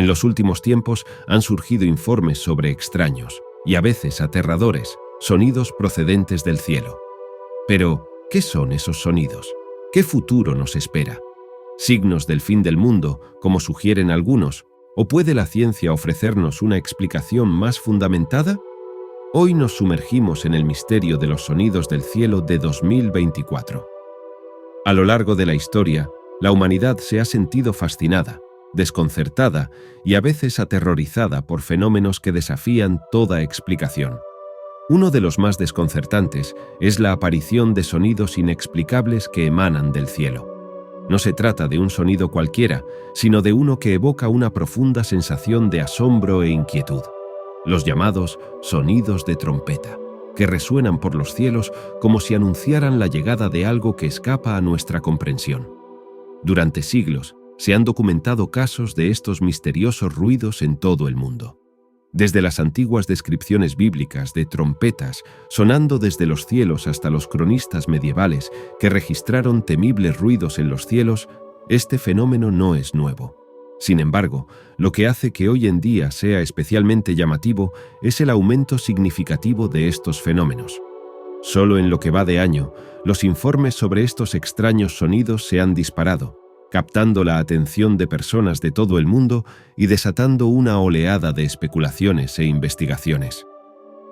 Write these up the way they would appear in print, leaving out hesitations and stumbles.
En los últimos tiempos han surgido informes sobre extraños, y a veces aterradores, sonidos procedentes del cielo. Pero, ¿qué son esos sonidos? ¿Qué futuro nos espera? ¿Signos del fin del mundo, como sugieren algunos? ¿O puede la ciencia ofrecernos una explicación más fundamentada? Hoy nos sumergimos en el misterio de los sonidos del cielo de 2024. A lo largo de la historia, la humanidad se ha sentido fascinada, desconcertada y a veces aterrorizada por fenómenos que desafían toda explicación. Uno de los más desconcertantes es la aparición de sonidos inexplicables que emanan del cielo. No se trata de un sonido cualquiera, sino de uno que evoca una profunda sensación de asombro e inquietud. Los llamados sonidos de trompeta, que resuenan por los cielos como si anunciaran la llegada de algo que escapa a nuestra comprensión. Durante siglos, se han documentado casos de estos misteriosos ruidos en todo el mundo. Desde las antiguas descripciones bíblicas de trompetas sonando desde los cielos hasta los cronistas medievales que registraron temibles ruidos en los cielos, este fenómeno no es nuevo. Sin embargo, lo que hace que hoy en día sea especialmente llamativo es el aumento significativo de estos fenómenos. Solo en lo que va de año, los informes sobre estos extraños sonidos se han disparado, captando la atención de personas de todo el mundo y desatando una oleada de especulaciones e investigaciones.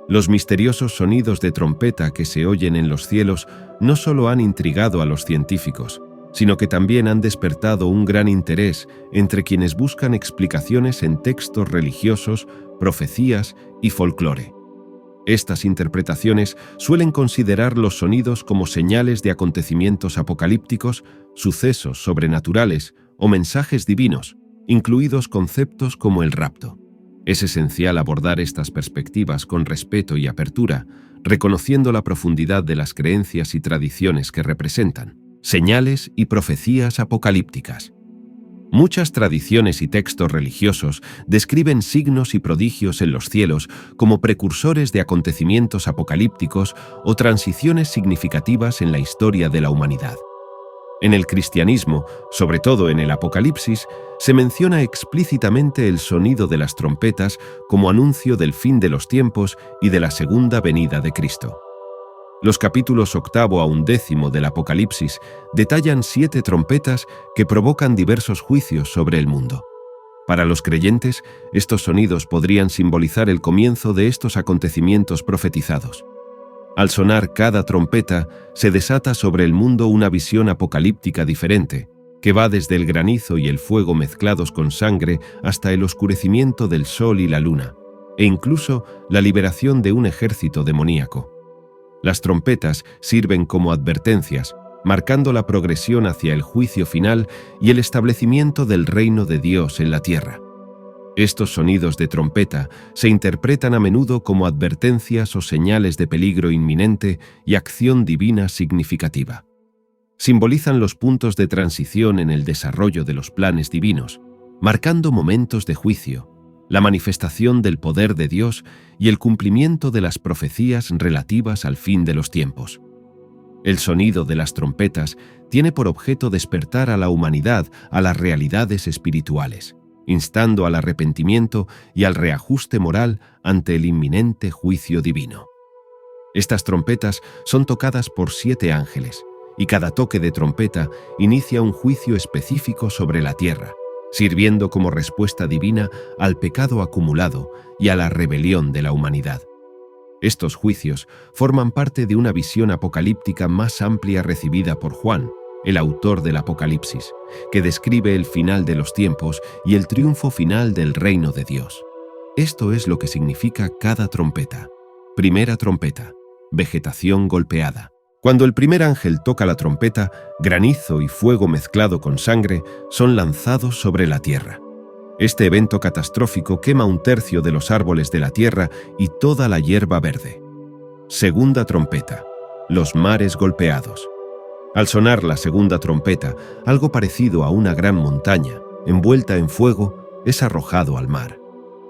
Los misteriosos sonidos de trompeta que se oyen en los cielos no solo han intrigado a los científicos, sino que también han despertado un gran interés entre quienes buscan explicaciones en textos religiosos, profecías y folclore. Estas interpretaciones suelen considerar los sonidos como señales de acontecimientos apocalípticos, sucesos sobrenaturales o mensajes divinos, incluidos conceptos como el rapto. Es esencial abordar estas perspectivas con respeto y apertura, reconociendo la profundidad de las creencias y tradiciones que representan, señales y profecías apocalípticas. Muchas tradiciones y textos religiosos describen signos y prodigios en los cielos como precursores de acontecimientos apocalípticos o transiciones significativas en la historia de la humanidad. En el cristianismo, sobre todo en el Apocalipsis, se menciona explícitamente el sonido de las trompetas como anuncio del fin de los tiempos y de la segunda venida de Cristo. Los capítulos 8 a 11 del Apocalipsis detallan 7 trompetas que provocan diversos juicios sobre el mundo. Para los creyentes, estos sonidos podrían simbolizar el comienzo de estos acontecimientos profetizados. Al sonar cada trompeta, se desata sobre el mundo una visión apocalíptica diferente, que va desde el granizo y el fuego mezclados con sangre hasta el oscurecimiento del sol y la luna, e incluso la liberación de un ejército demoníaco. Las trompetas sirven como advertencias, marcando la progresión hacia el juicio final y el establecimiento del reino de Dios en la tierra. Estos sonidos de trompeta se interpretan a menudo como advertencias o señales de peligro inminente y acción divina significativa. Simbolizan los puntos de transición en el desarrollo de los planes divinos, marcando momentos de juicio, la manifestación del poder de Dios y el cumplimiento de las profecías relativas al fin de los tiempos. El sonido de las trompetas tiene por objeto despertar a la humanidad a las realidades espirituales, instando al arrepentimiento y al reajuste moral ante el inminente juicio divino. Estas trompetas son tocadas por 7 ángeles, y cada toque de trompeta inicia un juicio específico sobre la tierra, sirviendo como respuesta divina al pecado acumulado y a la rebelión de la humanidad. Estos juicios forman parte de una visión apocalíptica más amplia recibida por Juan, el autor del Apocalipsis, que describe el final de los tiempos y el triunfo final del reino de Dios. Esto es lo que significa cada trompeta. Primera trompeta: vegetación golpeada. Cuando el primer ángel toca la trompeta, granizo y fuego mezclado con sangre son lanzados sobre la tierra. Este evento catastrófico quema 1/3 de los árboles de la tierra y toda la hierba verde. Segunda trompeta: los mares golpeados. Al sonar la segunda trompeta, algo parecido a una gran montaña, envuelta en fuego, es arrojado al mar.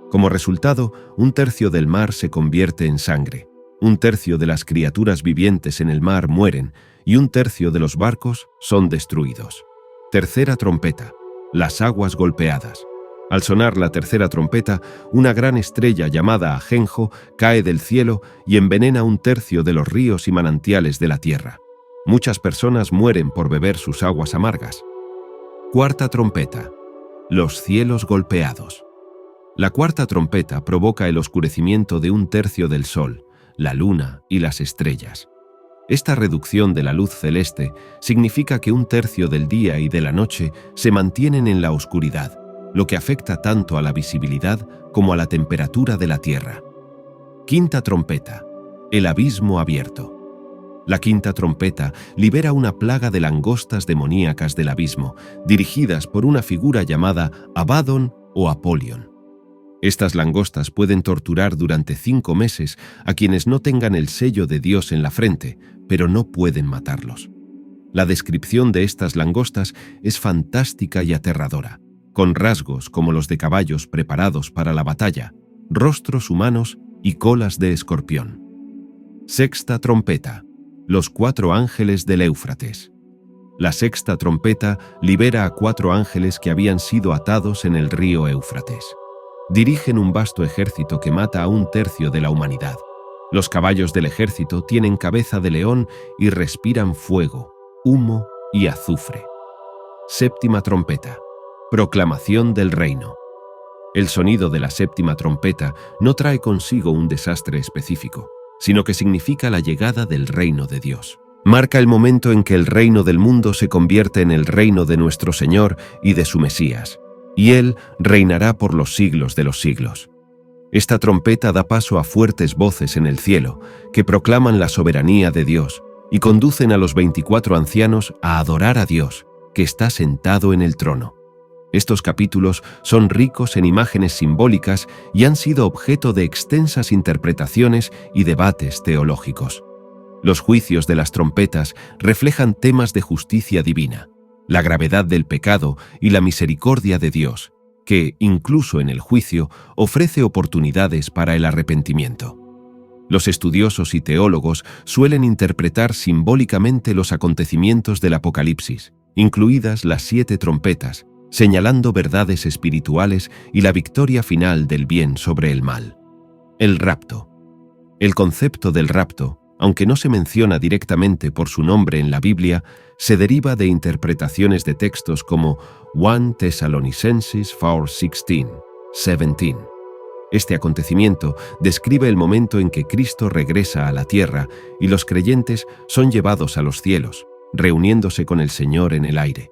Como resultado, 1/3 del mar se convierte en sangre. 1/3 de las criaturas vivientes en el mar mueren y 1/3 de los barcos son destruidos. Tercera trompeta: las aguas golpeadas. Al sonar la tercera trompeta, una gran estrella llamada Ajenjo cae del cielo y envenena un tercio de los ríos y manantiales de la tierra. Muchas personas mueren por beber sus aguas amargas. Cuarta trompeta. Los cielos golpeados. La cuarta trompeta provoca el oscurecimiento de un tercio del sol, la luna y las estrellas. Esta reducción de la luz celeste significa que un tercio del día y de la noche se mantienen en la oscuridad, lo que afecta tanto a la visibilidad como a la temperatura de la Tierra. Quinta trompeta. El abismo abierto. La quinta trompeta libera una plaga de langostas demoníacas del abismo, dirigidas por una figura llamada Abaddon o Apollyon. Estas langostas pueden torturar durante 5 meses a quienes no tengan el sello de Dios en la frente, pero no pueden matarlos. La descripción de estas langostas es fantástica y aterradora, con rasgos como los de caballos preparados para la batalla, rostros humanos y colas de escorpión. Sexta trompeta. Los 4 ángeles del Éufrates. La sexta trompeta libera a 4 ángeles que habían sido atados en el río Éufrates. Dirigen un vasto ejército que mata a un tercio de la humanidad. Los caballos del ejército tienen cabeza de león y respiran fuego, humo y azufre. Séptima trompeta. Proclamación del reino. El sonido de la séptima trompeta no trae consigo un desastre específico, sino que significa la llegada del reino de Dios. Marca el momento en que el reino del mundo se convierte en el reino de nuestro Señor y de su Mesías, y Él reinará por los siglos de los siglos. Esta trompeta da paso a fuertes voces en el cielo, que proclaman la soberanía de Dios y conducen a los 24 ancianos a adorar a Dios, que está sentado en el trono. Estos capítulos son ricos en imágenes simbólicas y han sido objeto de extensas interpretaciones y debates teológicos. Los juicios de las trompetas reflejan temas de justicia divina, la gravedad del pecado y la misericordia de Dios, que, incluso en el juicio, ofrece oportunidades para el arrepentimiento. Los estudiosos y teólogos suelen interpretar simbólicamente los acontecimientos del Apocalipsis, incluidas las 7 trompetas, señalando verdades espirituales y la victoria final del bien sobre el mal. El rapto. El concepto del rapto, aunque no se menciona directamente por su nombre en la Biblia, se deriva de interpretaciones de textos como 1 Thessalonicenses 4:16, 17. Este acontecimiento describe el momento en que Cristo regresa a la tierra y los creyentes son llevados a los cielos, reuniéndose con el Señor en el aire.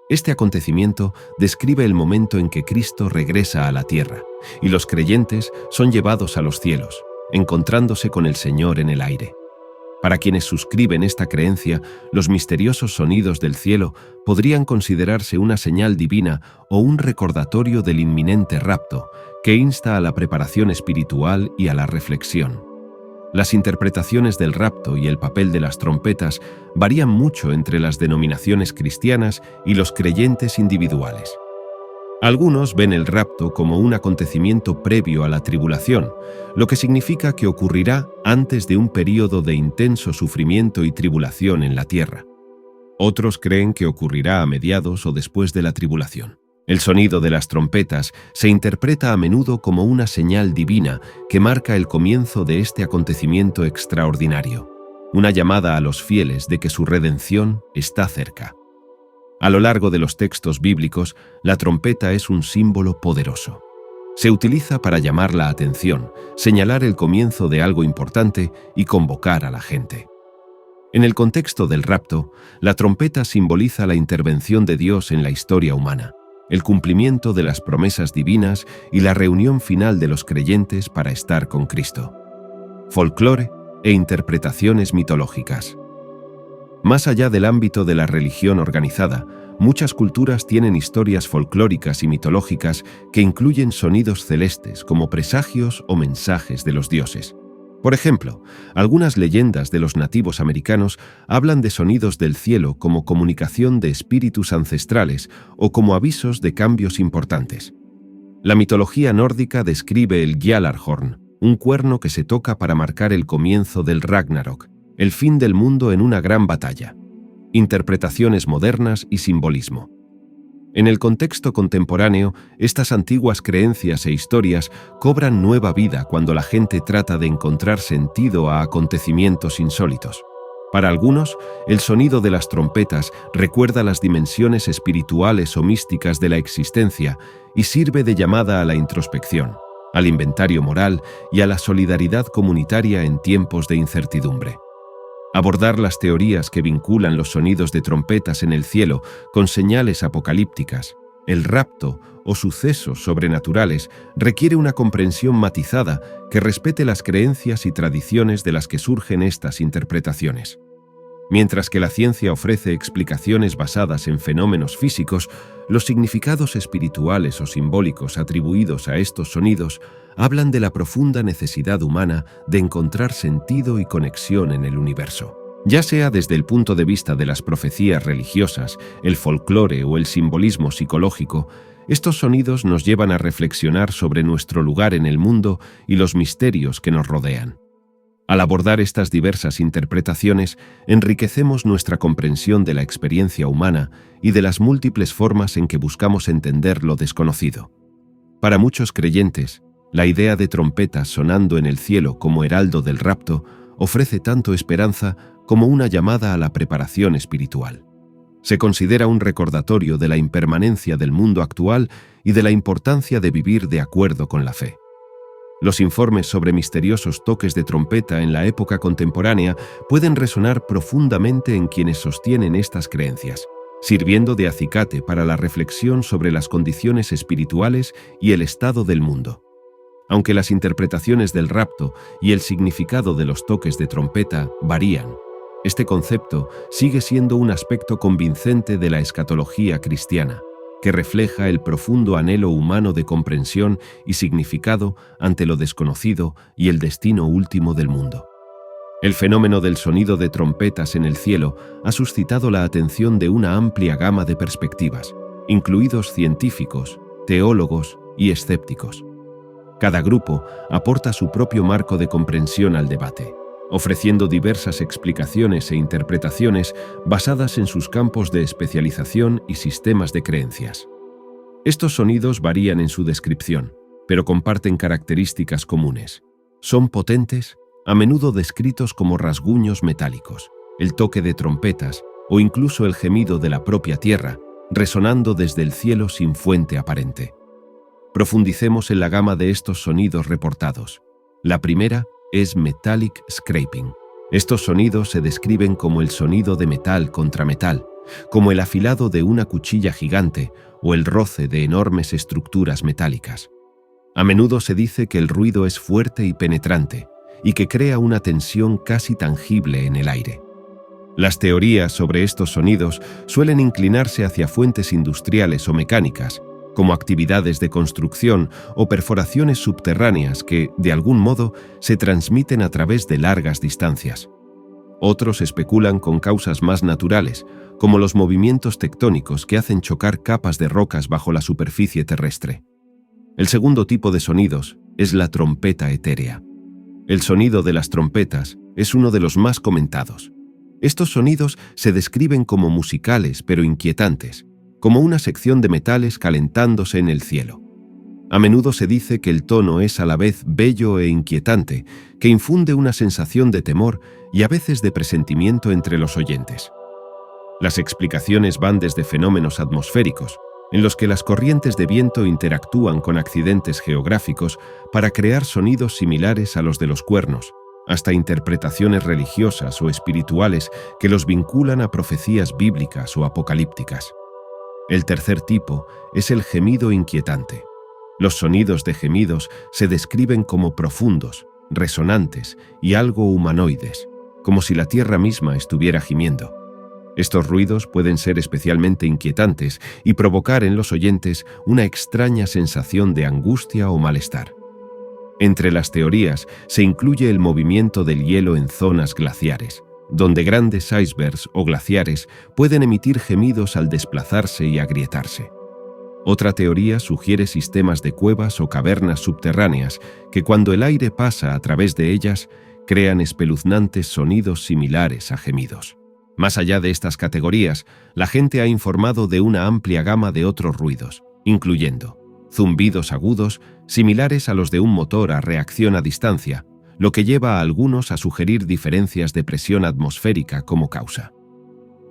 Este acontecimiento describe el momento en que Cristo regresa a la tierra y los creyentes son llevados a los cielos, encontrándose con el Señor en el aire. Para quienes suscriben esta creencia, los misteriosos sonidos del cielo podrían considerarse una señal divina o un recordatorio del inminente rapto que insta a la preparación espiritual y a la reflexión. Las interpretaciones del rapto y el papel de las trompetas varían mucho entre las denominaciones cristianas y los creyentes individuales. Algunos ven el rapto como un acontecimiento previo a la tribulación, lo que significa que ocurrirá antes de un período de intenso sufrimiento y tribulación en la tierra. Otros creen que ocurrirá a mediados o después de la tribulación. El sonido de las trompetas se interpreta a menudo como una señal divina que marca el comienzo de este acontecimiento extraordinario, una llamada a los fieles de que su redención está cerca. A lo largo de los textos bíblicos, la trompeta es un símbolo poderoso. Se utiliza para llamar la atención, señalar el comienzo de algo importante y convocar a la gente. En el contexto del rapto, la trompeta simboliza la intervención de Dios en la historia humana, el cumplimiento de las promesas divinas y la reunión final de los creyentes para estar con Cristo. Folclore e interpretaciones mitológicas. Más allá del ámbito de la religión organizada, muchas culturas tienen historias folclóricas y mitológicas que incluyen sonidos celestes como presagios o mensajes de los dioses. Por ejemplo, algunas leyendas de los nativos americanos hablan de sonidos del cielo como comunicación de espíritus ancestrales o como avisos de cambios importantes. La mitología nórdica describe el Gjallarhorn, un cuerno que se toca para marcar el comienzo del Ragnarok, el fin del mundo en una gran batalla. Interpretaciones modernas y simbolismo. En el contexto contemporáneo, estas antiguas creencias e historias cobran nueva vida cuando la gente trata de encontrar sentido a acontecimientos insólitos. Para algunos, el sonido de las trompetas recuerda las dimensiones espirituales o místicas de la existencia y sirve de llamada a la introspección, al inventario moral y a la solidaridad comunitaria en tiempos de incertidumbre. Abordar las teorías que vinculan los sonidos de trompetas en el cielo con señales apocalípticas, el rapto o sucesos sobrenaturales requiere una comprensión matizada que respete las creencias y tradiciones de las que surgen estas interpretaciones. Mientras que la ciencia ofrece explicaciones basadas en fenómenos físicos, los significados espirituales o simbólicos atribuidos a estos sonidos hablan de la profunda necesidad humana de encontrar sentido y conexión en el universo. Ya sea desde el punto de vista de las profecías religiosas, el folclore o el simbolismo psicológico, estos sonidos nos llevan a reflexionar sobre nuestro lugar en el mundo y los misterios que nos rodean. Al abordar estas diversas interpretaciones, enriquecemos nuestra comprensión de la experiencia humana y de las múltiples formas en que buscamos entender lo desconocido. Para muchos creyentes, la idea de trompetas sonando en el cielo como heraldo del rapto ofrece tanto esperanza como una llamada a la preparación espiritual. Se considera un recordatorio de la impermanencia del mundo actual y de la importancia de vivir de acuerdo con la fe. Los informes sobre misteriosos toques de trompeta en la época contemporánea pueden resonar profundamente en quienes sostienen estas creencias, sirviendo de acicate para la reflexión sobre las condiciones espirituales y el estado del mundo. Aunque las interpretaciones del rapto y el significado de los toques de trompeta varían, este concepto sigue siendo un aspecto convincente de la escatología cristiana, que refleja el profundo anhelo humano de comprensión y significado ante lo desconocido y el destino último del mundo. El fenómeno del sonido de trompetas en el cielo ha suscitado la atención de una amplia gama de perspectivas, incluidos científicos, teólogos y escépticos. Cada grupo aporta su propio marco de comprensión al debate, ofreciendo diversas explicaciones e interpretaciones basadas en sus campos de especialización y sistemas de creencias. Estos sonidos varían en su descripción, pero comparten características comunes. Son potentes, a menudo descritos como rasguños metálicos, el toque de trompetas o incluso el gemido de la propia tierra, resonando desde el cielo sin fuente aparente. Profundicemos en la gama de estos sonidos reportados. La primera es metallic scraping. Estos sonidos se describen como el sonido de metal contra metal, como el afilado de una cuchilla gigante o el roce de enormes estructuras metálicas. A menudo se dice que el ruido es fuerte y penetrante, y que crea una tensión casi tangible en el aire. Las teorías sobre estos sonidos suelen inclinarse hacia fuentes industriales o mecánicas, como actividades de construcción o perforaciones subterráneas que, de algún modo, se transmiten a través de largas distancias. Otros especulan con causas más naturales, como los movimientos tectónicos que hacen chocar capas de rocas bajo la superficie terrestre. El segundo tipo de sonidos es la trompeta etérea. El sonido de las trompetas es uno de los más comentados. Estos sonidos se describen como musicales pero inquietantes, como una sección de metales calentándose en el cielo. A menudo se dice que el tono es a la vez bello e inquietante, que infunde una sensación de temor y a veces de presentimiento entre los oyentes. Las explicaciones van desde fenómenos atmosféricos, en los que las corrientes de viento interactúan con accidentes geográficos para crear sonidos similares a los de los cuernos, hasta interpretaciones religiosas o espirituales que los vinculan a profecías bíblicas o apocalípticas. El tercer tipo es el gemido inquietante. Los sonidos de gemidos se describen como profundos, resonantes y algo humanoides, como si la tierra misma estuviera gimiendo. Estos ruidos pueden ser especialmente inquietantes y provocar en los oyentes una extraña sensación de angustia o malestar. Entre las teorías se incluye el movimiento del hielo en zonas glaciares, donde grandes icebergs o glaciares pueden emitir gemidos al desplazarse y agrietarse. Otra teoría sugiere sistemas de cuevas o cavernas subterráneas que, cuando el aire pasa a través de ellas, crean espeluznantes sonidos similares a gemidos. Más allá de estas categorías, la gente ha informado de una amplia gama de otros ruidos, incluyendo zumbidos agudos similares a los de un motor a reacción a distancia, lo que lleva a algunos a sugerir diferencias de presión atmosférica como causa.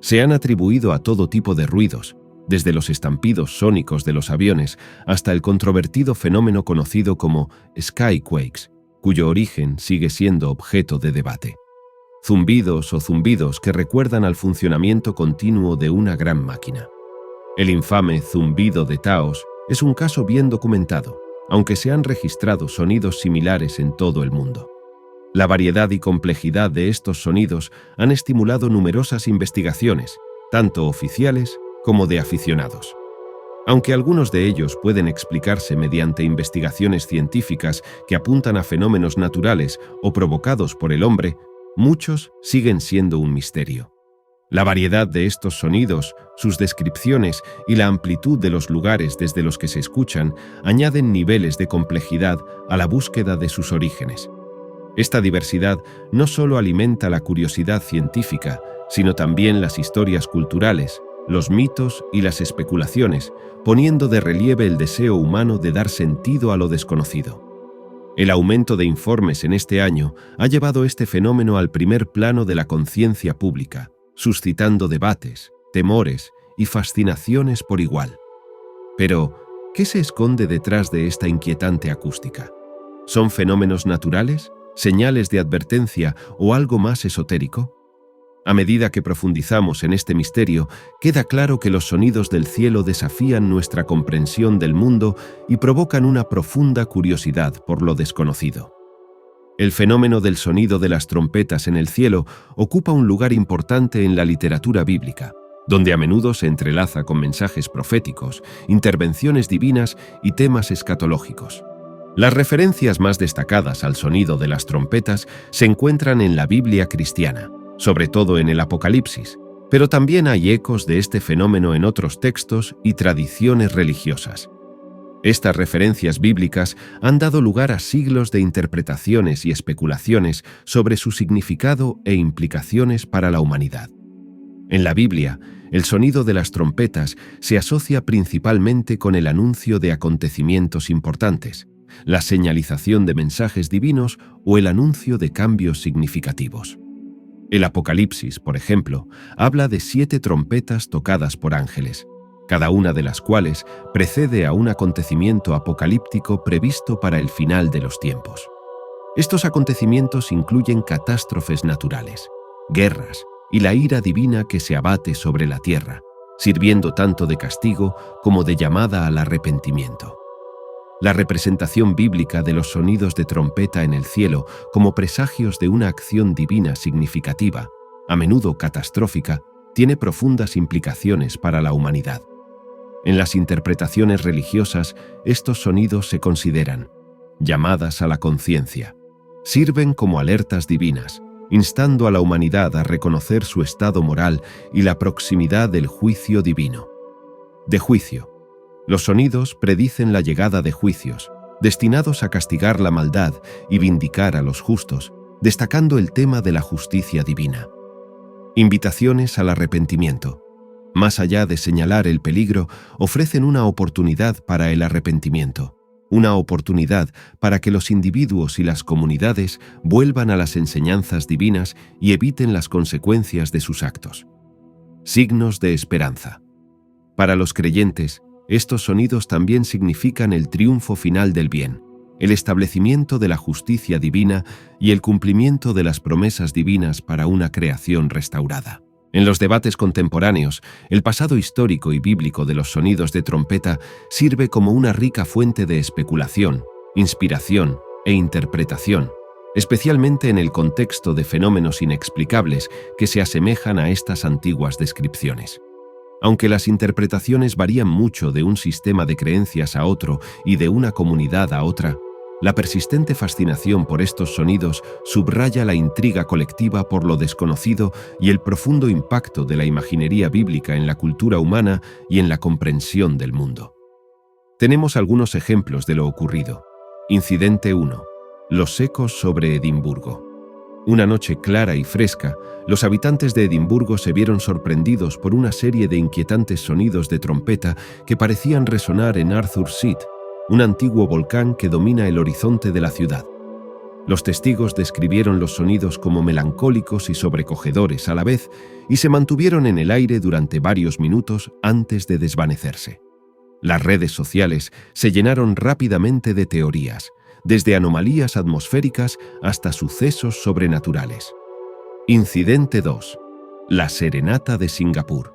Se han atribuido a todo tipo de ruidos, desde los estampidos sónicos de los aviones hasta el controvertido fenómeno conocido como skyquakes, cuyo origen sigue siendo objeto de debate. Zumbidos o zumbidos que recuerdan al funcionamiento continuo de una gran máquina. El infame zumbido de Taos es un caso bien documentado, aunque se han registrado sonidos similares en todo el mundo. La variedad y complejidad de estos sonidos han estimulado numerosas investigaciones, tanto oficiales como de aficionados. Aunque algunos de ellos pueden explicarse mediante investigaciones científicas que apuntan a fenómenos naturales o provocados por el hombre, muchos siguen siendo un misterio. La variedad de estos sonidos, sus descripciones y la amplitud de los lugares desde los que se escuchan añaden niveles de complejidad a la búsqueda de sus orígenes. Esta diversidad no solo alimenta la curiosidad científica, sino también las historias culturales, los mitos y las especulaciones, poniendo de relieve el deseo humano de dar sentido a lo desconocido. El aumento de informes en este año ha llevado este fenómeno al primer plano de la conciencia pública, suscitando debates, temores y fascinaciones por igual. Pero, ¿qué se esconde detrás de esta inquietante acústica? ¿Son fenómenos naturales, señales de advertencia o algo más esotérico? A medida que profundizamos en este misterio, queda claro que los sonidos del cielo desafían nuestra comprensión del mundo y provocan una profunda curiosidad por lo desconocido. El fenómeno del sonido de las trompetas en el cielo ocupa un lugar importante en la literatura bíblica, donde a menudo se entrelaza con mensajes proféticos, intervenciones divinas y temas escatológicos. Las referencias más destacadas al sonido de las trompetas se encuentran en la Biblia cristiana, sobre todo en el Apocalipsis, pero también hay ecos de este fenómeno en otros textos y tradiciones religiosas. Estas referencias bíblicas han dado lugar a siglos de interpretaciones y especulaciones sobre su significado e implicaciones para la humanidad. En la Biblia, el sonido de las trompetas se asocia principalmente con el anuncio de acontecimientos importantes, la señalización de mensajes divinos o el anuncio de cambios significativos. El Apocalipsis, por ejemplo, habla de 7 trompetas tocadas por ángeles, cada una de las cuales precede a un acontecimiento apocalíptico previsto para el final de los tiempos. Estos acontecimientos incluyen catástrofes naturales, guerras y la ira divina que se abate sobre la tierra, sirviendo tanto de castigo como de llamada al arrepentimiento. La representación bíblica de los sonidos de trompeta en el cielo como presagios de una acción divina significativa, a menudo catastrófica, tiene profundas implicaciones para la humanidad. En las interpretaciones religiosas, estos sonidos se consideran llamadas a la conciencia. Sirven como alertas divinas, instando a la humanidad a reconocer su estado moral y la proximidad del juicio divino. De juicio. Los sonidos predicen la llegada de juicios, destinados a castigar la maldad y vindicar a los justos, destacando el tema de la justicia divina. Invitaciones al arrepentimiento. Más allá de señalar el peligro, ofrecen una oportunidad para el arrepentimiento, una oportunidad para que los individuos y las comunidades vuelvan a las enseñanzas divinas y eviten las consecuencias de sus actos. Signos de esperanza. Para los creyentes, estos sonidos también significan el triunfo final del bien, el establecimiento de la justicia divina y el cumplimiento de las promesas divinas para una creación restaurada. En los debates contemporáneos, el pasado histórico y bíblico de los sonidos de trompeta sirve como una rica fuente de especulación, inspiración e interpretación, especialmente en el contexto de fenómenos inexplicables que se asemejan a estas antiguas descripciones. Aunque las interpretaciones varían mucho de un sistema de creencias a otro y de una comunidad a otra, la persistente fascinación por estos sonidos subraya la intriga colectiva por lo desconocido y el profundo impacto de la imaginería bíblica en la cultura humana y en la comprensión del mundo. Tenemos algunos ejemplos de lo ocurrido. Incidente 1. Los ecos sobre Edimburgo. Una noche clara y fresca, los habitantes de Edimburgo se vieron sorprendidos por una serie de inquietantes sonidos de trompeta que parecían resonar en Arthur's Seat, un antiguo volcán que domina el horizonte de la ciudad. Los testigos describieron los sonidos como melancólicos y sobrecogedores a la vez y se mantuvieron en el aire durante varios minutos antes de desvanecerse. Las redes sociales se llenaron rápidamente de teorías, desde anomalías atmosféricas hasta sucesos sobrenaturales. Incidente 2. La Serenata de Singapur.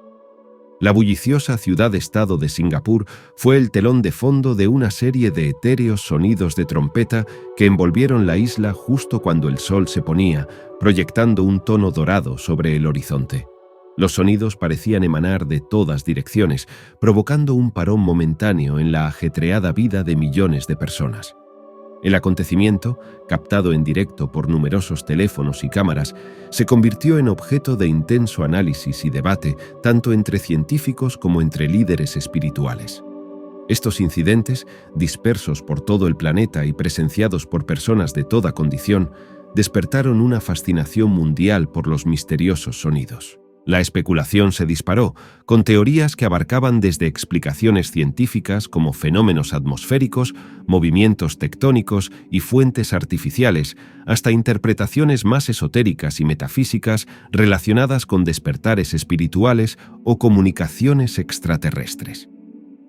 La bulliciosa ciudad-estado de Singapur fue el telón de fondo de una serie de etéreos sonidos de trompeta que envolvieron la isla justo cuando el sol se ponía, proyectando un tono dorado sobre el horizonte. Los sonidos parecían emanar de todas direcciones, provocando un parón momentáneo en la ajetreada vida de millones de personas. El acontecimiento, captado en directo por numerosos teléfonos y cámaras, se convirtió en objeto de intenso análisis y debate tanto entre científicos como entre líderes espirituales. Estos incidentes, dispersos por todo el planeta y presenciados por personas de toda condición, despertaron una fascinación mundial por los misteriosos sonidos. La especulación se disparó, con teorías que abarcaban desde explicaciones científicas como fenómenos atmosféricos, movimientos tectónicos y fuentes artificiales, hasta interpretaciones más esotéricas y metafísicas relacionadas con despertares espirituales o comunicaciones extraterrestres.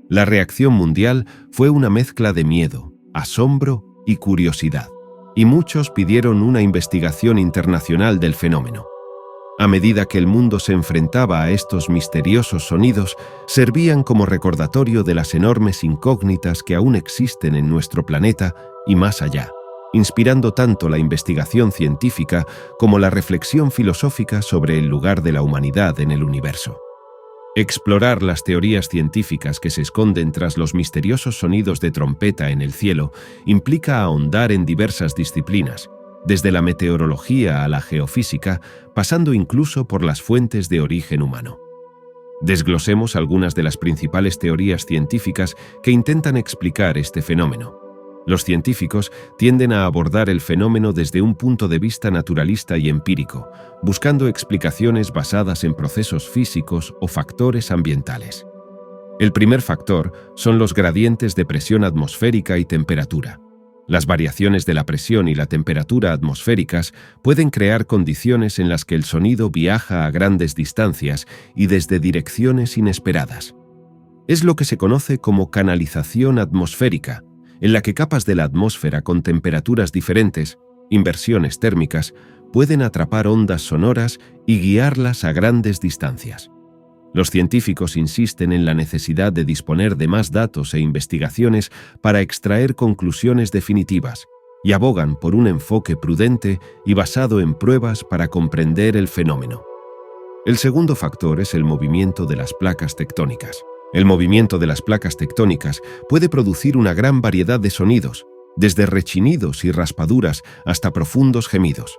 La reacción mundial fue una mezcla de miedo, asombro y curiosidad, y muchos pidieron una investigación internacional del fenómeno. A medida que el mundo se enfrentaba a estos misteriosos sonidos, servían como recordatorio de las enormes incógnitas que aún existen en nuestro planeta y más allá, inspirando tanto la investigación científica como la reflexión filosófica sobre el lugar de la humanidad en el universo. Explorar las teorías científicas que se esconden tras los misteriosos sonidos de trompeta en el cielo implica ahondar en diversas disciplinas, desde la meteorología a la geofísica, pasando incluso por las fuentes de origen humano. Desglosemos algunas de las principales teorías científicas que intentan explicar este fenómeno. Los científicos tienden a abordar el fenómeno desde un punto de vista naturalista y empírico, buscando explicaciones basadas en procesos físicos o factores ambientales. El primer factor son los gradientes de presión atmosférica y temperatura. Las variaciones de la presión y la temperatura atmosféricas pueden crear condiciones en las que el sonido viaja a grandes distancias y desde direcciones inesperadas. Es lo que se conoce como canalización atmosférica, en la que capas de la atmósfera con temperaturas diferentes, inversiones térmicas, pueden atrapar ondas sonoras y guiarlas a grandes distancias. Los científicos insisten en la necesidad de disponer de más datos e investigaciones para extraer conclusiones definitivas y abogan por un enfoque prudente y basado en pruebas para comprender el fenómeno. El segundo factor es el movimiento de las placas tectónicas. El movimiento de las placas tectónicas puede producir una gran variedad de sonidos, desde rechinidos y raspaduras hasta profundos gemidos.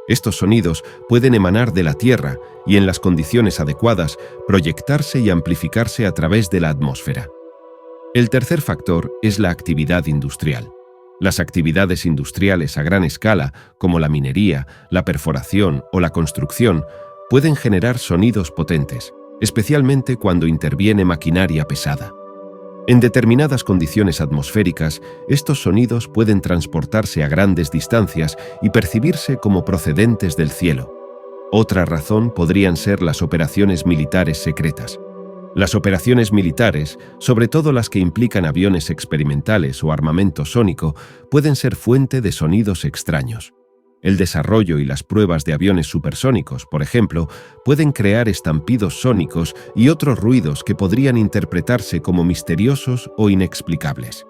Estos sonidos pueden emanar de la Tierra y, en las condiciones adecuadas, proyectarse y amplificarse a través de la atmósfera. El tercer factor es la actividad industrial. Las actividades industriales a gran escala, como la minería, la perforación o la construcción, pueden generar sonidos potentes, especialmente cuando interviene maquinaria pesada. En determinadas condiciones atmosféricas, estos sonidos pueden transportarse a grandes distancias y percibirse como procedentes del cielo. Otra razón podrían ser las operaciones militares secretas. Las operaciones militares, sobre todo las que implican aviones experimentales o armamento sónico, pueden ser fuente de sonidos extraños. El desarrollo y las pruebas de aviones supersónicos, por ejemplo, pueden crear estampidos sónicos y otros ruidos que podrían interpretarse como misteriosos o inexplicables.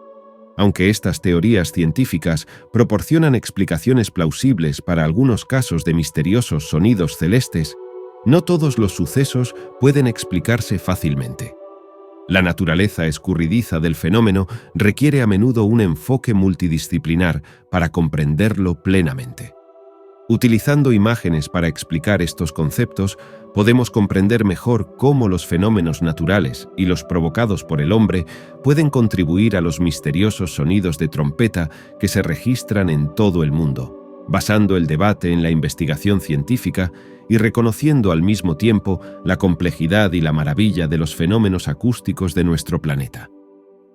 Aunque estas teorías científicas proporcionan explicaciones plausibles para algunos casos de misteriosos sonidos celestes, no todos los sucesos pueden explicarse fácilmente. La naturaleza escurridiza del fenómeno requiere a menudo un enfoque multidisciplinar para comprenderlo plenamente. Utilizando imágenes para explicar estos conceptos, podemos comprender mejor cómo los fenómenos naturales y los provocados por el hombre pueden contribuir a los misteriosos sonidos de trompeta que se registran en todo el mundo, basando el debate en la investigación científica y reconociendo al mismo tiempo la complejidad y la maravilla de los fenómenos acústicos de nuestro planeta.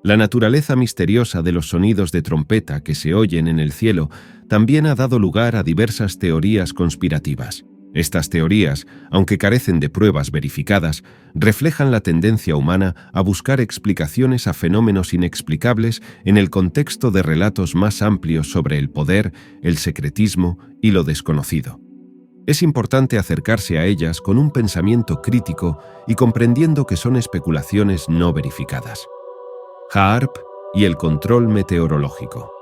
La naturaleza misteriosa de los sonidos de trompeta que se oyen en el cielo también ha dado lugar a diversas teorías conspirativas. Estas teorías, aunque carecen de pruebas verificadas, reflejan la tendencia humana a buscar explicaciones a fenómenos inexplicables en el contexto de relatos más amplios sobre el poder, el secretismo y lo desconocido. Es importante acercarse a ellas con un pensamiento crítico y comprendiendo que son especulaciones no verificadas. HAARP y el control meteorológico.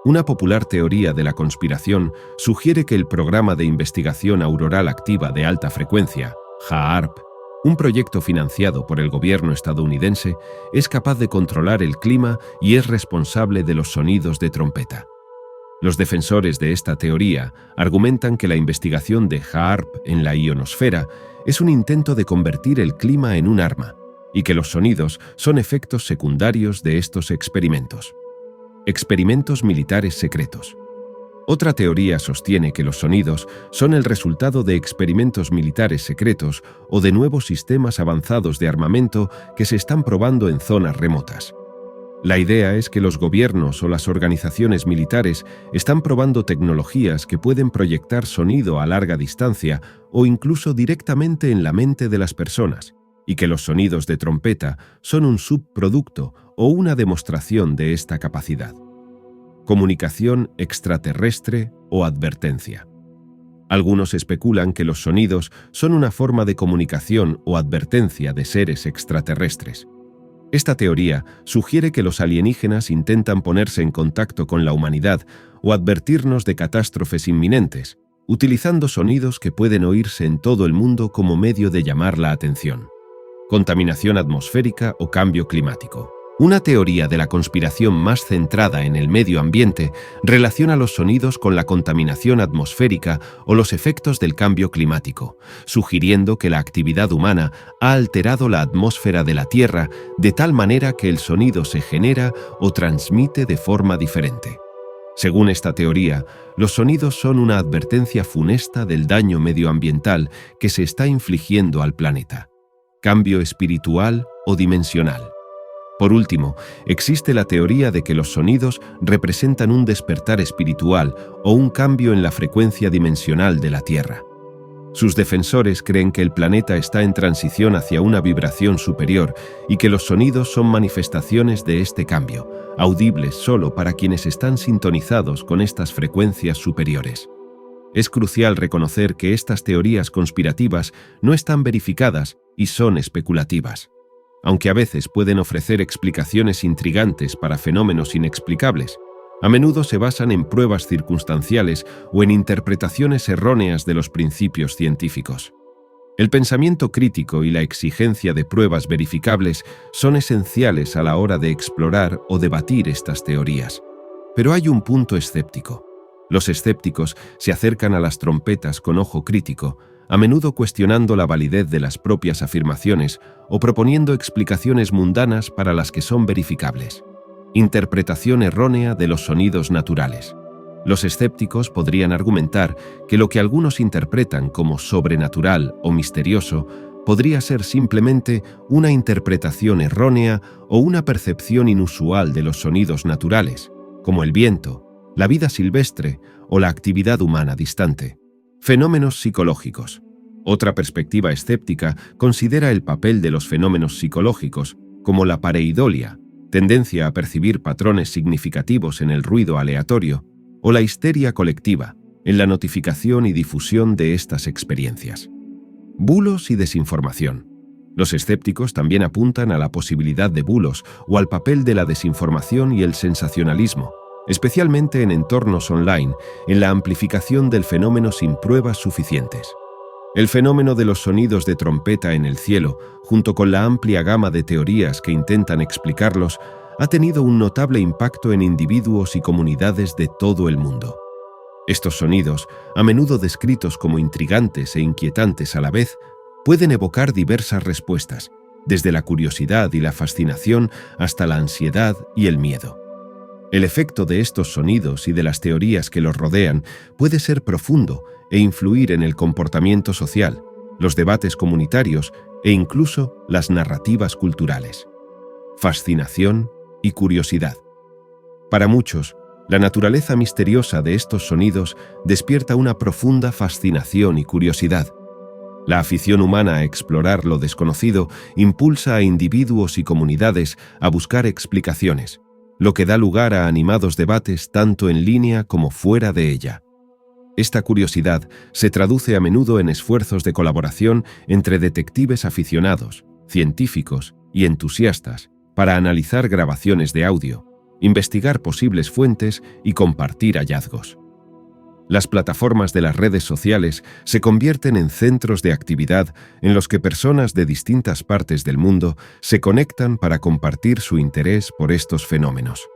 Una popular teoría de la conspiración sugiere que el Programa de Investigación Auroral Activa de Alta Frecuencia, HAARP, un proyecto financiado por el gobierno estadounidense, es capaz de controlar el clima y es responsable de los sonidos de trompeta. Los defensores de esta teoría argumentan que la investigación de HAARP en la ionosfera es un intento de convertir el clima en un arma, y que los sonidos son efectos secundarios de estos experimentos. Experimentos militares secretos. Otra teoría sostiene que los sonidos son el resultado de experimentos militares secretos o de nuevos sistemas avanzados de armamento que se están probando en zonas remotas. La idea es que los gobiernos o las organizaciones militares están probando tecnologías que pueden proyectar sonido a larga distancia o incluso directamente en la mente de las personas, y que los sonidos de trompeta son un subproducto o una demostración de esta capacidad. Comunicación extraterrestre o advertencia. Algunos especulan que los sonidos son una forma de comunicación o advertencia de seres extraterrestres. Esta teoría sugiere que los alienígenas intentan ponerse en contacto con la humanidad o advertirnos de catástrofes inminentes, utilizando sonidos que pueden oírse en todo el mundo como medio de llamar la atención. Contaminación atmosférica o cambio climático. Una teoría de la conspiración más centrada en el medio ambiente relaciona los sonidos con la contaminación atmosférica o los efectos del cambio climático, sugiriendo que la actividad humana ha alterado la atmósfera de la Tierra de tal manera que el sonido se genera o transmite de forma diferente. Según esta teoría, los sonidos son una advertencia funesta del daño medioambiental que se está infligiendo al planeta. Cambio espiritual o dimensional. Por último, existe la teoría de que los sonidos representan un despertar espiritual o un cambio en la frecuencia dimensional de la Tierra. Sus defensores creen que el planeta está en transición hacia una vibración superior y que los sonidos son manifestaciones de este cambio, audibles solo para quienes están sintonizados con estas frecuencias superiores. Es crucial reconocer que estas teorías conspirativas no están verificadas y son especulativas. Aunque a veces pueden ofrecer explicaciones intrigantes para fenómenos inexplicables, a menudo se basan en pruebas circunstanciales o en interpretaciones erróneas de los principios científicos. El pensamiento crítico y la exigencia de pruebas verificables son esenciales a la hora de explorar o debatir estas teorías. Pero hay un punto escéptico. Los escépticos se acercan a las trompetas con ojo crítico, a menudo cuestionando la validez de las propias afirmaciones o proponiendo explicaciones mundanas para las que son verificables. Interpretación errónea de los sonidos naturales. Los escépticos podrían argumentar que lo que algunos interpretan como sobrenatural o misterioso podría ser simplemente una interpretación errónea o una percepción inusual de los sonidos naturales, como el viento, la vida silvestre o la actividad humana distante. Fenómenos psicológicos. Otra perspectiva escéptica considera el papel de los fenómenos psicológicos, como la pareidolia, tendencia a percibir patrones significativos en el ruido aleatorio, o la histeria colectiva, en la notificación y difusión de estas experiencias. Bulos y desinformación. Los escépticos también apuntan a la posibilidad de bulos o al papel de la desinformación y el sensacionalismo, especialmente en entornos online, en la amplificación del fenómeno sin pruebas suficientes. El fenómeno de los sonidos de trompeta en el cielo, junto con la amplia gama de teorías que intentan explicarlos, ha tenido un notable impacto en individuos y comunidades de todo el mundo. Estos sonidos, a menudo descritos como intrigantes e inquietantes a la vez, pueden evocar diversas respuestas, desde la curiosidad y la fascinación hasta la ansiedad y el miedo. El efecto de estos sonidos y de las teorías que los rodean puede ser profundo e influir en el comportamiento social, los debates comunitarios e incluso las narrativas culturales. Fascinación y curiosidad. Para muchos, la naturaleza misteriosa de estos sonidos despierta una profunda fascinación y curiosidad. La afición humana a explorar lo desconocido impulsa a individuos y comunidades a buscar explicaciones, lo que da lugar a animados debates tanto en línea como fuera de ella. Esta curiosidad se traduce a menudo en esfuerzos de colaboración entre detectives aficionados, científicos y entusiastas para analizar grabaciones de audio, investigar posibles fuentes y compartir hallazgos. Las plataformas de las redes sociales se convierten en centros de actividad en los que personas de distintas partes del mundo se conectan para compartir su interés por estos fenómenos.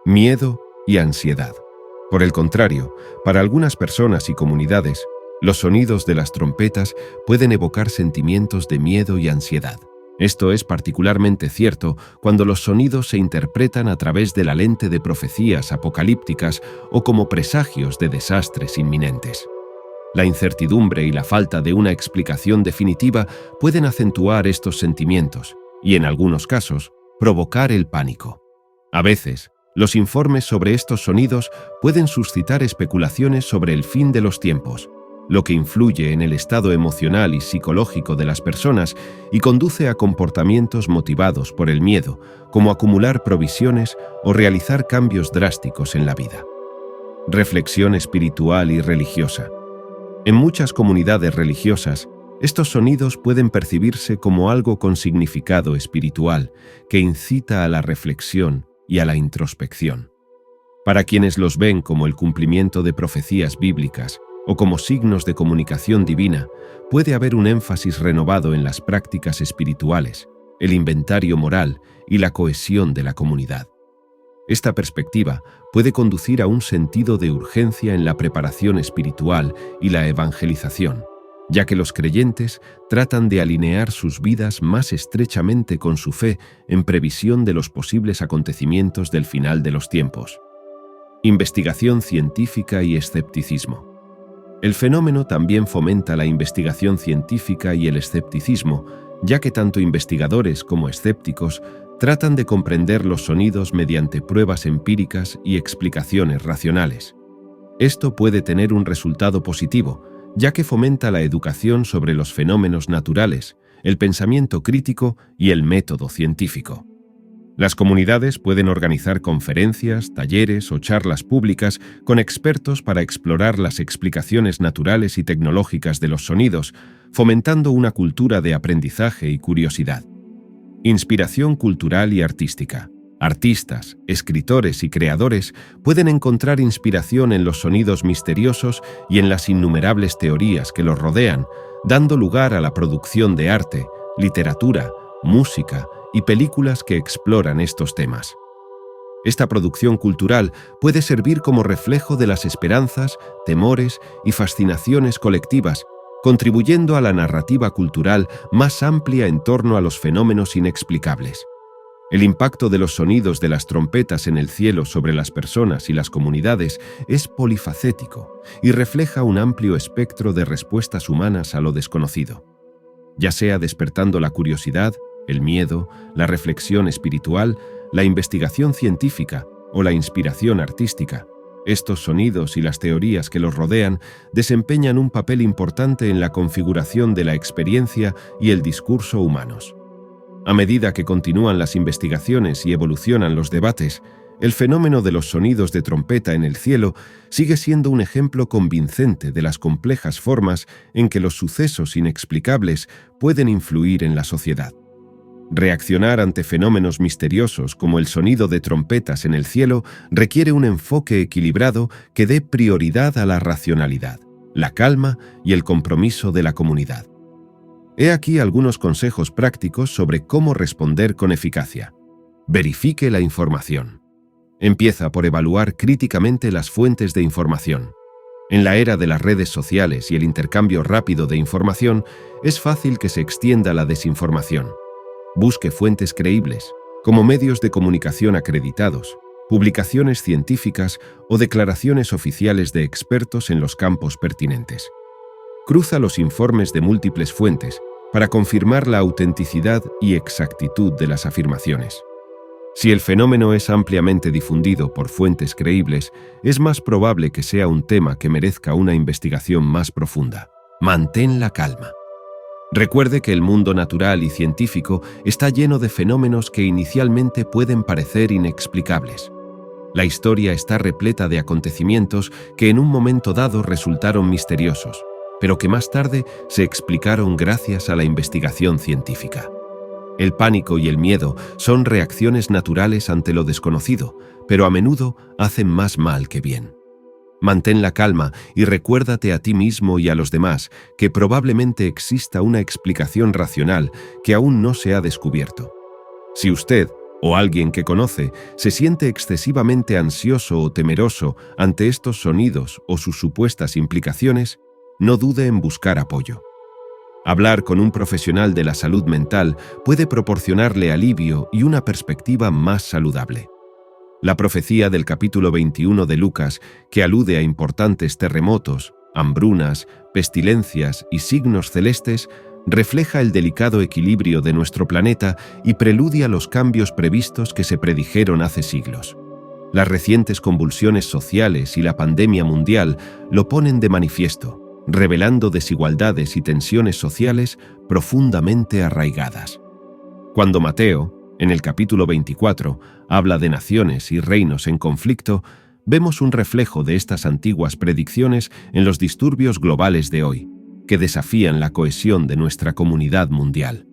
Miedo y ansiedad. Por el contrario, para algunas personas y comunidades, los sonidos de las trompetas pueden evocar sentimientos de miedo y ansiedad. Esto es particularmente cierto cuando los sonidos se interpretan a través de la lente de profecías apocalípticas o como presagios de desastres inminentes. La incertidumbre y la falta de una explicación definitiva pueden acentuar estos sentimientos y, en algunos casos, provocar el pánico. A veces, los informes sobre estos sonidos pueden suscitar especulaciones sobre el fin de los tiempos, lo que influye en el estado emocional y psicológico de las personas y conduce a comportamientos motivados por el miedo, como acumular provisiones o realizar cambios drásticos en la vida. Reflexión espiritual y religiosa. En muchas comunidades religiosas, estos sonidos pueden percibirse como algo con significado espiritual que incita a la reflexión y a la introspección. Para quienes los ven como el cumplimiento de profecías bíblicas o como signos de comunicación divina, puede haber un énfasis renovado en las prácticas espirituales, el inventario moral y la cohesión de la comunidad. Esta perspectiva puede conducir a un sentido de urgencia en la preparación espiritual y la evangelización, ya que los creyentes tratan de alinear sus vidas más estrechamente con su fe en previsión de los posibles acontecimientos del final de los tiempos. Investigación científica y escepticismo. El fenómeno también fomenta la investigación científica y el escepticismo, ya que tanto investigadores como escépticos tratan de comprender los sonidos mediante pruebas empíricas y explicaciones racionales. Esto puede tener un resultado positivo, ya que fomenta la educación sobre los fenómenos naturales, el pensamiento crítico y el método científico. Las comunidades pueden organizar conferencias, talleres o charlas públicas con expertos para explorar las explicaciones naturales y tecnológicas de los sonidos, fomentando una cultura de aprendizaje y curiosidad. Inspiración cultural y artística. Artistas, escritores y creadores pueden encontrar inspiración en los sonidos misteriosos y en las innumerables teorías que los rodean, dando lugar a la producción de arte, literatura, música y películas que exploran estos temas. Esta producción cultural puede servir como reflejo de las esperanzas, temores y fascinaciones colectivas, contribuyendo a la narrativa cultural más amplia en torno a los fenómenos inexplicables. El impacto de los sonidos de las trompetas en el cielo sobre las personas y las comunidades es polifacético y refleja un amplio espectro de respuestas humanas a lo desconocido, ya sea despertando la curiosidad, el miedo, la reflexión espiritual, la investigación científica o la inspiración artística. Estos sonidos y las teorías que los rodean desempeñan un papel importante en la configuración de la experiencia y el discurso humanos. A medida que continúan las investigaciones y evolucionan los debates, el fenómeno de los sonidos de trompeta en el cielo sigue siendo un ejemplo convincente de las complejas formas en que los sucesos inexplicables pueden influir en la sociedad. Reaccionar ante fenómenos misteriosos como el sonido de trompetas en el cielo requiere un enfoque equilibrado que dé prioridad a la racionalidad, la calma y el compromiso de la comunidad. He aquí algunos consejos prácticos sobre cómo responder con eficacia. Verifique la información. Empieza por evaluar críticamente las fuentes de información. En la era de las redes sociales y el intercambio rápido de información, es fácil que se extienda la desinformación. Busque fuentes creíbles, como medios de comunicación acreditados, publicaciones científicas o declaraciones oficiales de expertos en los campos pertinentes. Cruza los informes de múltiples fuentes para confirmar la autenticidad y exactitud de las afirmaciones. Si el fenómeno es ampliamente difundido por fuentes creíbles, es más probable que sea un tema que merezca una investigación más profunda. Mantén la calma. Recuerde que el mundo natural y científico está lleno de fenómenos que inicialmente pueden parecer inexplicables. La historia está repleta de acontecimientos que en un momento dado resultaron misteriosos, pero que más tarde se explicaron gracias a la investigación científica. El pánico y el miedo son reacciones naturales ante lo desconocido, pero a menudo hacen más mal que bien. Mantén la calma y recuérdate a ti mismo y a los demás que probablemente exista una explicación racional que aún no se ha descubierto. Si usted, o alguien que conoce, se siente excesivamente ansioso o temeroso ante estos sonidos o sus supuestas implicaciones, no dude en buscar apoyo. Hablar con un profesional de la salud mental puede proporcionarle alivio y una perspectiva más saludable. La profecía del capítulo 21 de Lucas, que alude a importantes terremotos, hambrunas, pestilencias y signos celestes, refleja el delicado equilibrio de nuestro planeta y preludia los cambios previstos que se predijeron hace siglos. Las recientes convulsiones sociales y la pandemia mundial lo ponen de manifiesto, revelando desigualdades y tensiones sociales profundamente arraigadas. Cuando Mateo, en el capítulo 24, habla de naciones y reinos en conflicto, vemos un reflejo de estas antiguas predicciones en los disturbios globales de hoy, que desafían la cohesión de nuestra comunidad mundial.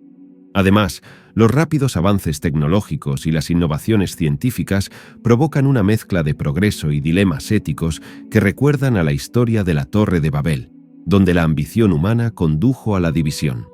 Además, los rápidos avances tecnológicos y las innovaciones científicas provocan una mezcla de progreso y dilemas éticos que recuerdan a la historia de la Torre de Babel, donde la ambición humana condujo a la división.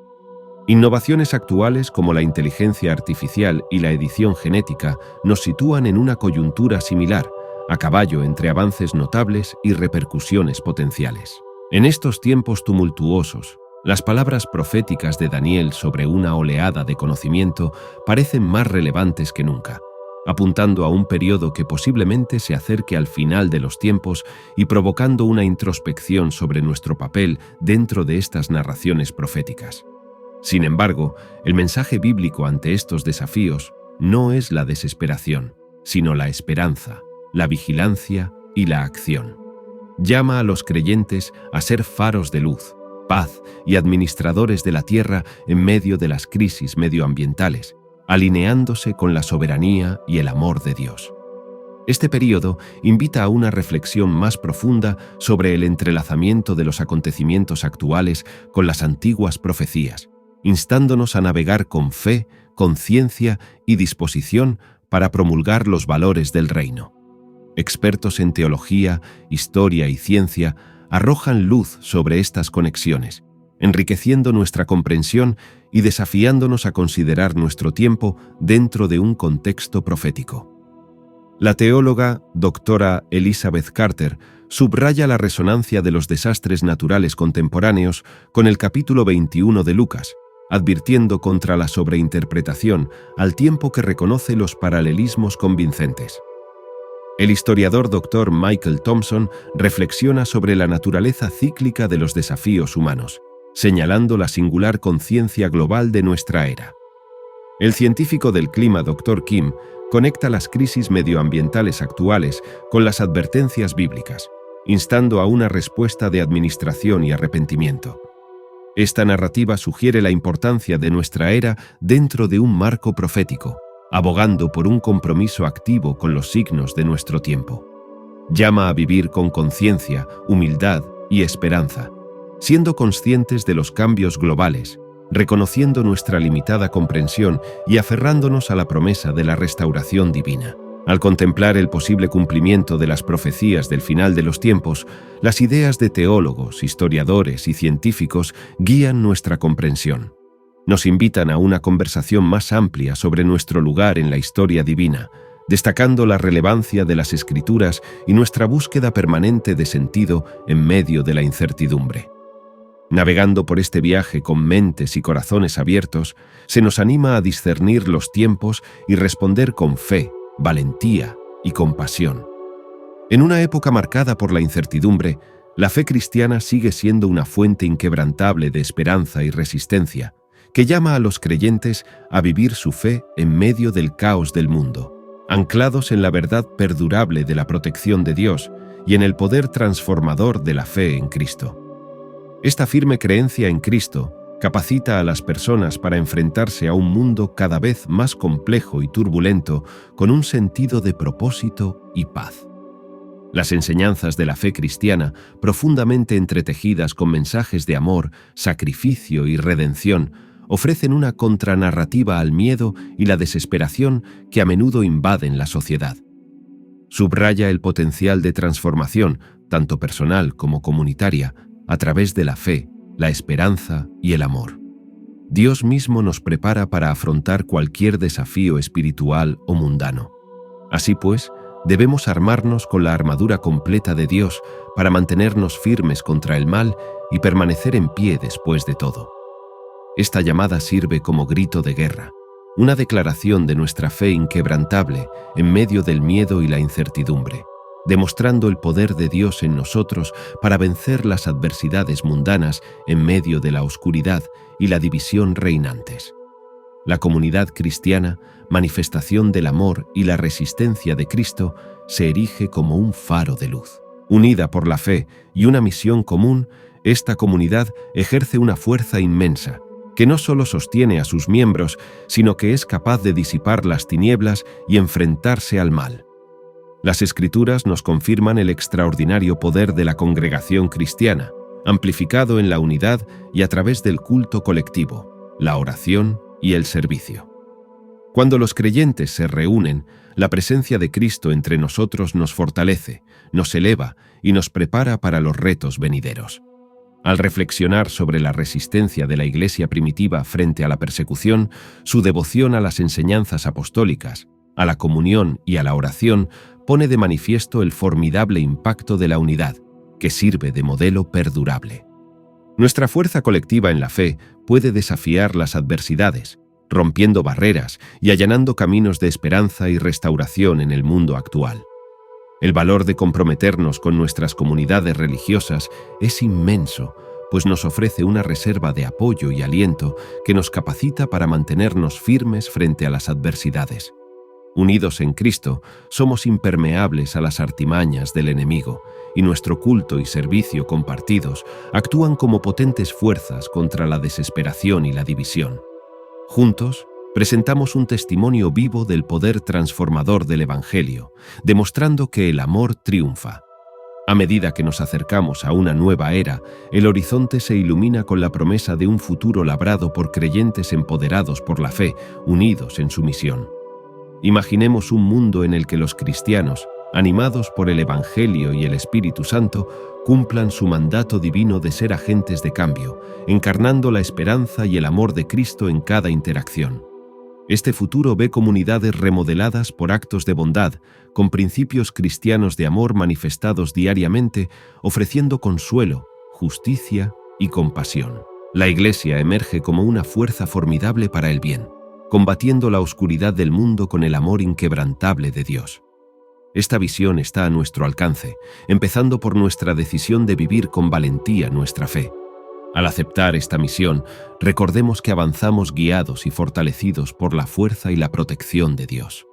Innovaciones actuales como la inteligencia artificial y la edición genética nos sitúan en una coyuntura similar, a caballo entre avances notables y repercusiones potenciales. En estos tiempos tumultuosos, las palabras proféticas de Daniel sobre una oleada de conocimiento parecen más relevantes que nunca, apuntando a un periodo que posiblemente se acerque al final de los tiempos y provocando una introspección sobre nuestro papel dentro de estas narraciones proféticas. Sin embargo, el mensaje bíblico ante estos desafíos no es la desesperación, sino la esperanza, la vigilancia y la acción. Llama a los creyentes a ser faros de luz, paz y administradores de la tierra en medio de las crisis medioambientales, alineándose con la soberanía y el amor de Dios. Este período invita a una reflexión más profunda sobre el entrelazamiento de los acontecimientos actuales con las antiguas profecías, instándonos a navegar con fe, conciencia y disposición para promulgar los valores del reino. Expertos en teología, historia y ciencia arrojan luz sobre estas conexiones, enriqueciendo nuestra comprensión y desafiándonos a considerar nuestro tiempo dentro de un contexto profético. La teóloga doctora Elizabeth Carter subraya la resonancia de los desastres naturales contemporáneos con el capítulo 21 de Lucas, advirtiendo contra la sobreinterpretación al tiempo que reconoce los paralelismos convincentes. El historiador Dr. Michael Thompson reflexiona sobre la naturaleza cíclica de los desafíos humanos, señalando la singular conciencia global de nuestra era. El científico del clima Dr. Kim conecta las crisis medioambientales actuales con las advertencias bíblicas, instando a una respuesta de administración y arrepentimiento. Esta narrativa sugiere la importancia de nuestra era dentro de un marco profético, abogando por un compromiso activo con los signos de nuestro tiempo. Llama a vivir con conciencia, humildad y esperanza, siendo conscientes de los cambios globales, reconociendo nuestra limitada comprensión y aferrándonos a la promesa de la restauración divina. Al contemplar el posible cumplimiento de las profecías del final de los tiempos, las ideas de teólogos, historiadores y científicos guían nuestra comprensión. Nos invitan a una conversación más amplia sobre nuestro lugar en la historia divina, destacando la relevancia de las Escrituras y nuestra búsqueda permanente de sentido en medio de la incertidumbre. Navegando por este viaje con mentes y corazones abiertos, se nos anima a discernir los tiempos y responder con fe, valentía y compasión. En una época marcada por la incertidumbre, la fe cristiana sigue siendo una fuente inquebrantable de esperanza y resistencia, que llama a los creyentes a vivir su fe en medio del caos del mundo, anclados en la verdad perdurable de la protección de Dios y en el poder transformador de la fe en Cristo. Esta firme creencia en Cristo capacita a las personas para enfrentarse a un mundo cada vez más complejo y turbulento con un sentido de propósito y paz. Las enseñanzas de la fe cristiana, profundamente entretejidas con mensajes de amor, sacrificio y redención, ofrecen una contranarrativa al miedo y la desesperación que a menudo invaden la sociedad. Subraya el potencial de transformación, tanto personal como comunitaria, a través de la fe, la esperanza y el amor. Dios mismo nos prepara para afrontar cualquier desafío espiritual o mundano. Así pues, debemos armarnos con la armadura completa de Dios para mantenernos firmes contra el mal y permanecer en pie después de todo. Esta llamada sirve como grito de guerra, una declaración de nuestra fe inquebrantable en medio del miedo y la incertidumbre, demostrando el poder de Dios en nosotros para vencer las adversidades mundanas en medio de la oscuridad y la división reinantes. La comunidad cristiana, manifestación del amor y la resistencia de Cristo, se erige como un faro de luz. Unida por la fe y una misión común, esta comunidad ejerce una fuerza inmensa, que no solo sostiene a sus miembros, sino que es capaz de disipar las tinieblas y enfrentarse al mal. Las Escrituras nos confirman el extraordinario poder de la congregación cristiana, amplificado en la unidad y a través del culto colectivo, la oración y el servicio. Cuando los creyentes se reúnen, la presencia de Cristo entre nosotros nos fortalece, nos eleva y nos prepara para los retos venideros. Al reflexionar sobre la resistencia de la Iglesia primitiva frente a la persecución, su devoción a las enseñanzas apostólicas, a la comunión y a la oración, pone de manifiesto el formidable impacto de la unidad, que sirve de modelo perdurable. Nuestra fuerza colectiva en la fe puede desafiar las adversidades, rompiendo barreras y allanando caminos de esperanza y restauración en el mundo actual. El valor de comprometernos con nuestras comunidades religiosas es inmenso, pues nos ofrece una reserva de apoyo y aliento que nos capacita para mantenernos firmes frente a las adversidades. Unidos en Cristo, somos impermeables a las artimañas del enemigo, y nuestro culto y servicio compartidos actúan como potentes fuerzas contra la desesperación y la división. Juntos, presentamos un testimonio vivo del poder transformador del Evangelio, demostrando que el amor triunfa. A medida que nos acercamos a una nueva era, el horizonte se ilumina con la promesa de un futuro labrado por creyentes empoderados por la fe, unidos en su misión. Imaginemos un mundo en el que los cristianos, animados por el Evangelio y el Espíritu Santo, cumplan su mandato divino de ser agentes de cambio, encarnando la esperanza y el amor de Cristo en cada interacción. Este futuro ve comunidades remodeladas por actos de bondad, con principios cristianos de amor manifestados diariamente, ofreciendo consuelo, justicia y compasión. La Iglesia emerge como una fuerza formidable para el bien, combatiendo la oscuridad del mundo con el amor inquebrantable de Dios. Esta visión está a nuestro alcance, empezando por nuestra decisión de vivir con valentía nuestra fe. Al aceptar esta misión, recordemos que avanzamos guiados y fortalecidos por la fuerza y la protección de Dios.